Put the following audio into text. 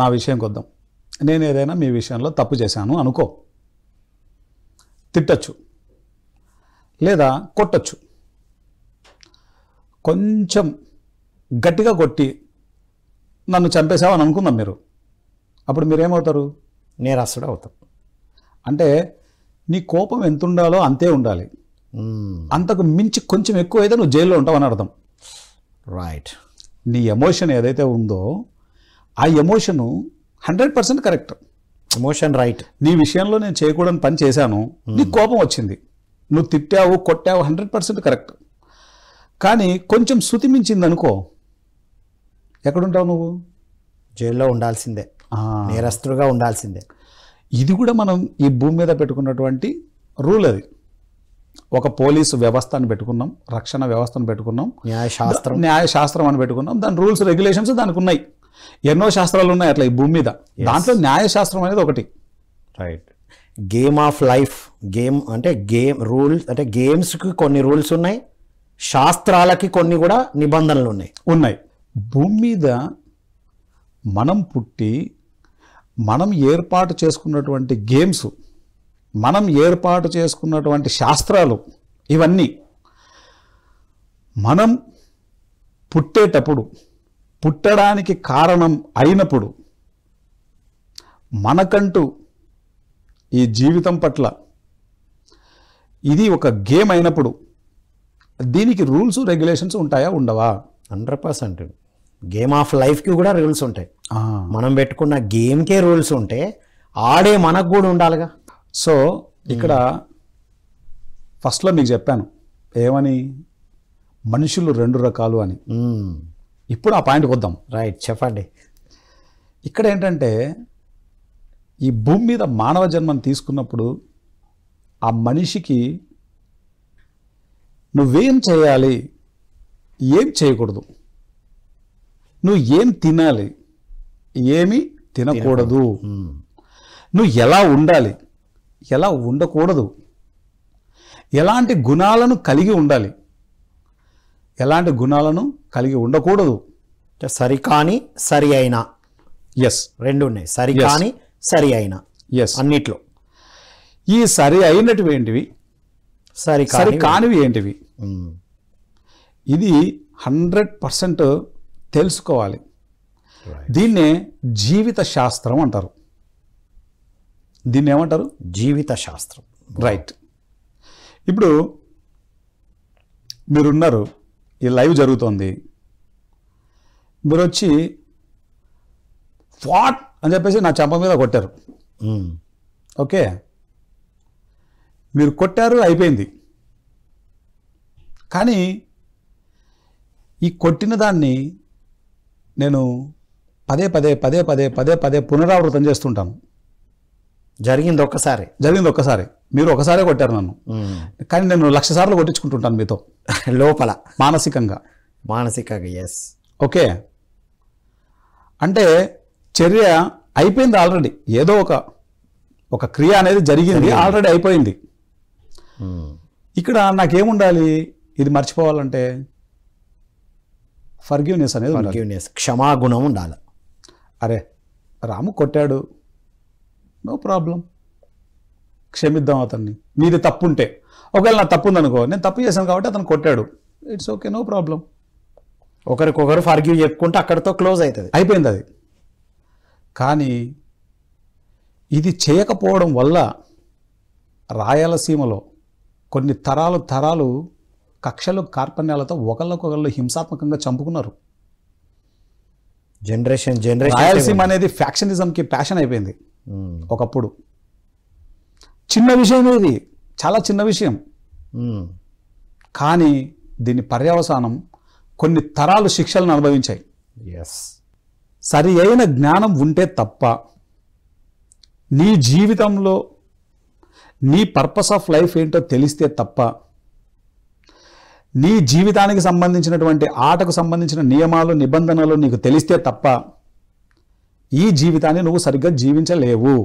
నా విషయంకి వద్దాం. నేను ఏదైనా మీ విషయంలో తప్పు చేశాను అనుకో, తిట్టచ్చు లేదా కొట్టచ్చు. కొంచెం గట్టిగా కొట్టి నన్ను చంపేసావని అనుకుందాం మీరు. అప్పుడు మీరేమవుతారు? నేరస్తుడు అవుతాం. అంటే నీ కోపం ఎంత ఉండాలో అంతే ఉండాలి. అంతకు మించి కొంచెం ఎక్కువ అయితే నువ్వు జైల్లో ఉంటావు అని అర్థం. రైట్. నీ ఎమోషన్ ఏదైతే ఉందో ఆ ఎమోషను 100% కరెక్ట్. Emotion right. నీ విషయంలో నేను చేయకూడని పని చేశాను, నీకు కోపం వచ్చింది, నువ్వు తిట్టావు కొట్టావు, 100% కరెక్ట్. కానీ కొంచెం శృతి మించింది అనుకో, ఎక్కడుంటావు నువ్వు? జైల్లో ఉండాల్సిందే, నేరస్తుడుగా ఉండాల్సిందే. ఇది కూడా మనం ఈ భూమి మీద పెట్టుకున్నటువంటి రూల్. అది ఒక పోలీసు వ్యవస్థను పెట్టుకున్నాం, రక్షణ వ్యవస్థను పెట్టుకున్నాం, న్యాయశాస్త్రం అని పెట్టుకున్నాం. దాని రూల్స్ రెగ్యులేషన్స్ దానికి ఉన్నాయి. ఎన్నో శాస్త్రాలు ఉన్నాయి అట్లా ఈ భూమి మీద. దాంట్లో న్యాయశాస్త్రం అనేది ఒకటి. Right. Game of life. Game అంటే గేమ్ రూల్స్, అంటే గేమ్స్కి కొన్ని రూల్స్ ఉన్నాయి, శాస్త్రాలకి కొన్ని కూడా నిబంధనలు ఉన్నాయి. భూమి మీద మనం పుట్టి మనం ఏర్పాటు చేసుకున్నటువంటి గేమ్స్, మనం ఏర్పాటు చేసుకున్నటువంటి శాస్త్రాలు, ఇవన్నీ మనం పుట్టేటప్పుడు, పుట్టడానికి కారణం అయినప్పుడు, మనకంటూ ఈ జీవితం పట్ల ఇది ఒక గేమ్ అయినప్పుడు దీనికి రూల్స్ రెగ్యులేషన్స్ ఉంటాయా ఉండవా? 100%. గేమ్ ఆఫ్ లైఫ్కి కూడా రూల్స్ ఉంటాయి. మనం పెట్టుకున్న గేమ్కే రూల్స్ ఉంటే ఆడే మనకు కూడా ఉండాలిగా. సో ఇక్కడ ఫస్ట్లో మీకు చెప్పాను ఏమని, మనుషులు 2 రకాలు అని. ఇప్పుడు ఆ పాయింట్కి వద్దాం. రైట్, చెప్పండి. ఇక్కడ ఏంటంటే ఈ భూమి మీద మానవ జన్మను తీసుకున్నప్పుడు ఆ మనిషికి నువ్వేం చేయాలి, ఏం చేయకూడదు, నువ్వు ఏం తినాలి, ఏమి తినకూడదు, నువ్వు ఎలా ఉండాలి, ఎలా ఉండకూడదు, ఎలాంటి గుణాలను కలిగి ఉండాలి, ఎలాంటి గుణాలను కలిగి ఉండకూడదు. సరికాని సరి అయినా. ఎస్, 2 ఉన్నాయి. సరికాని సరి అయినా. ఎస్. అన్నిట్లో ఈ సరి అయినటివి ఏంటివి, సరి కానివి ఏంటివి, ఇది 100% తెలుసుకోవాలి. దీన్నే జీవిత శాస్త్రం అంటారు. దీన్ని ఏమంటారు? జీవిత శాస్త్రం. రైట్. ఇప్పుడు మీరున్నారు, ఈ లైవ్ జరుగుతోంది, మీరు వచ్చి వాట్ అని చెప్పేసి నా చెంప మీద కొట్టారు. ఓకే, మీరు కొట్టారు, అయిపోయింది. కానీ ఈ కొట్టిన దాన్ని నేను పదే పదే పదే పదే పదే పదే పునరావృతం చేస్తుంటాను. జరిగింది ఒక్కసారి, మీరు ఒకసారే కొట్టారు నన్ను, కానీ నేను 1,00,000 సార్లు కొట్టించుకుంటుంటాను మీతో లోపల, మానసికంగా. ఎస్. ఓకే, అంటే చర్య అయిపోయింది ఆల్రెడీ, ఏదో ఒక క్రియ అనేది జరిగింది, ఆల్రెడీ అయిపోయింది. ఇక్కడ నాకేముండాలి, ఇది మర్చిపోవాలంటే ఫర్గివ్నెస్ అనేది ఉండాలి, క్షమాగుణం ఉండాలి. అరే రాము కొట్టాడు, నో ప్రాబ్లం, క్షమిద్దాం అతన్ని. నీది తప్పు ఉంటే, ఒకవేళ నా తప్పు ఉందనుకో, నేను తప్పు చేశాను కాబట్టి అతను కొట్టాడు, ఇట్స్ ఓకే, నో ప్రాబ్లం. ఒకరికొకరు ఫర్గివ్ చెప్పుకుంటే అక్కడితో క్లోజ్ అవుతుంది, అయిపోయింది అది. కానీ ఇది చేయకపోవడం వల్ల రాయలసీమలో కొన్ని తరాలు కక్షలు కార్పణ్యాలతో ఒకళ్ళకొకళ్ళు హింసాత్మకంగా చంపుకున్నారు. జనరేషన్ రాయలసీమ అనేది ఫ్యాక్షనిజంకి ప్యాషన్ అయిపోయింది ఒకప్పుడు. చిన్న విషయం ఇది, చాలా చిన్న విషయం, కానీ దీని పర్యవసానం కొన్ని తరాలు శిక్షలను అనుభవించాయి. సరి అయిన జ్ఞానం ఉంటే తప్ప, నీ జీవితంలో నీ పర్పస్ ఆఫ్ లైఫ్ ఏంటో తెలిస్తే తప్ప, నీ జీవితానికి సంబంధించినటువంటి ఆటకు సంబంధించిన నియమాలు నిబంధనలు నీకు తెలిస్తే తప్ప ఈ జీవితాన్ని నువ్వు సరిగ్గా జీవించలేవు.